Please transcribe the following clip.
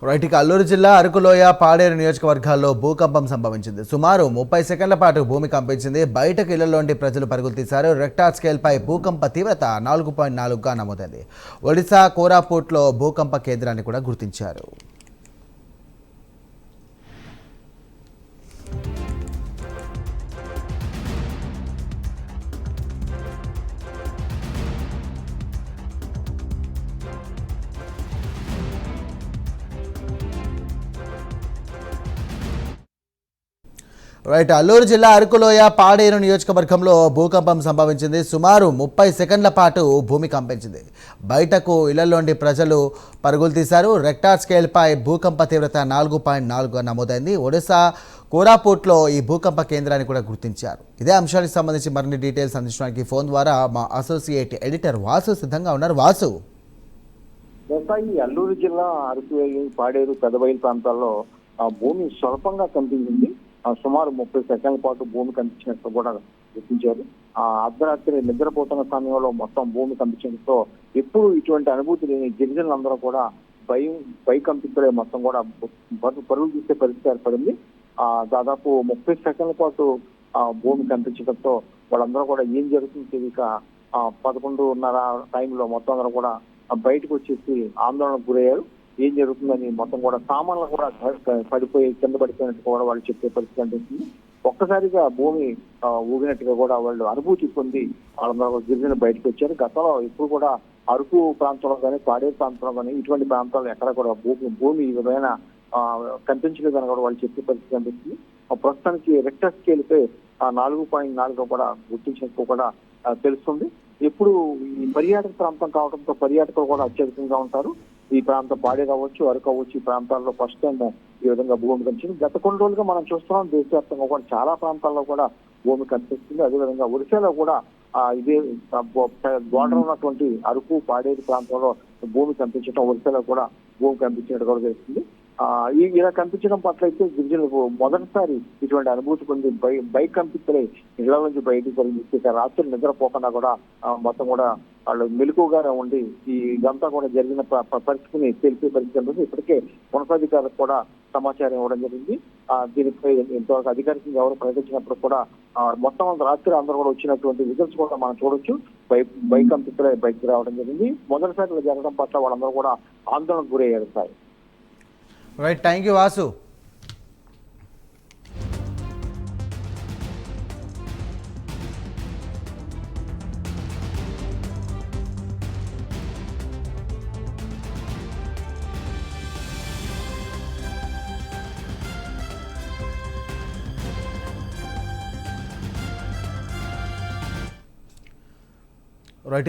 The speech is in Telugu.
రైట్ ఇక అల్లూరు జిల్లా అరకులోయ పాడేరు నియోజకవర్గాల్లో భూకంపం సంభవించింది. సుమారు 30 సెకండ్ల పాటు భూమి కంపించింది. బయటకు ఇళ్లలోంటి ప్రజలు పరుగులు తీశారు. రెక్టార్ స్కేల్పై భూకంప తీవ్రత 4.4గా నమోదైంది. ఒడిశా కోరాపుట్లో భూకంప కేంద్రాన్ని కూడా గుర్తించారు. రైట్ అల్లూరు జిల్లా అరకులోయ పాడేరు నియోజకవర్గంలో భూకంపం సంభవించింది. సుమారు 30 సెకండ్ల పాటు భూమి కంపించింది. బయటకు ఇళ్లలోండి ప్రజలు పరుగులు తీశారు. రెక్టార్ స్కేల్పై భూకంప తీవ్రత 4.4గా నమోదైంది. ఒడిశా కోరాపుట్లో ఈ భూకంప కేంద్రాన్ని కూడా గుర్తించారు. ఇదే అంశానికి సంబంధించి మరిన్ని డీటెయిల్స్ అందించడానికి ఫోన్ ద్వారా మా అసోసియేట్ ఎడిటర్ వాసు సిద్ధంగా ఉన్నారు. వాసు, అల్లూరు జిల్లా అరకులోయ పాడేరు పెదబయలు ప్రాంతాల్లో భూమి స్వల్పంగా కంపించింది. సుమారు 30 సెకండ్ల పాటు భూమి కంపించినట్టు కూడా గుర్తించారు. అర్ధరాత్రి నిద్రపోతున్న సమయంలో మొత్తం భూమి కంపించడంతో ఎప్పుడు ఇటువంటి అనుభూతి లేని గిరిజనులందరూ కూడా భయకంపితులే మొత్తం కూడా పరుగులు తీసే పరిస్థితి ఏర్పడింది. దాదాపు 30 సెకండ్ల పాటు భూమి కంపించడంతో వాళ్ళందరూ కూడా ఏం జరుగుతుంది తెలియక 11:30 టైంలో మొత్తం అందరూ కూడా బయటకు వచ్చేసి ఆందోళనకు గురయ్యారు. ఏం జరుగుతుందని మొత్తం కూడా సామాన్లు కూడా పడిపోయి కింద పడిపోయినట్టు కూడా వాళ్ళు చెప్పే పరిస్థితి అనిపిస్తుంది. ఒక్కసారిగా భూమి ఊగినట్టుగా కూడా వాళ్ళు అనుభూతి పొంది వాళ్ళందరూ గిరిజన బయటకు వచ్చారు. గతంలో ఇప్పుడు కూడా అరకు ప్రాంతంలో కానీ పాడేరు ప్రాంతంలో కానీ ఇటువంటి ప్రాంతాల్లో ఎక్కడ కూడా భూమి ఈ విధమైన కనిపించలేదని కూడా వాళ్ళు చెప్పే పరిస్థితి అనిపిస్తుంది. ప్రస్తుతానికి రెక్టర్ స్కేల్పై 4.4 కూడా గుర్తించినట్టు కూడా తెలుస్తుంది. ఎప్పుడు ఈ పర్యాటక ప్రాంతం కావడంతో పర్యాటకులు కూడా అత్యధికంగా ఉంటారు. ఈ ప్రాంతం పాడేరు అవ్వచ్చు, అరకు అవ్వచ్చు, ఈ ప్రాంతాల్లో ఫస్ట్ టైం ఈ విధంగా భూమి కనిపించింది. గత కొన్ని రోజులుగా మనం చూస్తున్నాం దేశవ్యాప్తంగా కూడా చాలా ప్రాంతాల్లో కూడా భూమి కనిపిస్తుంది. అదేవిధంగా ఒడిశాలో కూడా ఇదే బోర్డర్ ఉన్నటువంటి అరకు పాడేరు ప్రాంతంలో భూమి కనిపించడం, ఒడిశాలో కూడా భూమి కనిపించినట్టు కూడా తెలుస్తుంది. ఇలా కనిపించడం పట్ల అయితే గిరిజనులకు మొదటిసారి ఇటువంటి అనుభూతి పొంది బైక్ కంపితులై ఇళ్ల నుంచి బయటకు పరిగెత్తి రాత్రి నిద్రపోకుండా కూడా మొత్తం కూడా వాళ్ళు మెలకుగానే ఉండి ఈ ఇదంతా కూడా జరిగిన పరిస్థితిని తెలిపే పరిస్థితి ఇప్పటికే ఉన్నతాధికారులకు కూడా సమాచారం ఇవ్వడం జరిగింది. దీనిపై ఇంతవరకు అధికారికంగా ఎవరు ప్రకటించినప్పుడు కూడా మొత్తం రాత్రి అందరూ కూడా వచ్చినటువంటి రిజల్ట్స్ కూడా మనం చూడొచ్చు. బైక్ కంపితులై బయటకు రావడం జరిగింది. మొదటిసారి జరగడం పట్ల వాళ్ళందరూ కూడా ఆందోళనకు గురయ్యారు. Sir right, thank you Vasu. Right.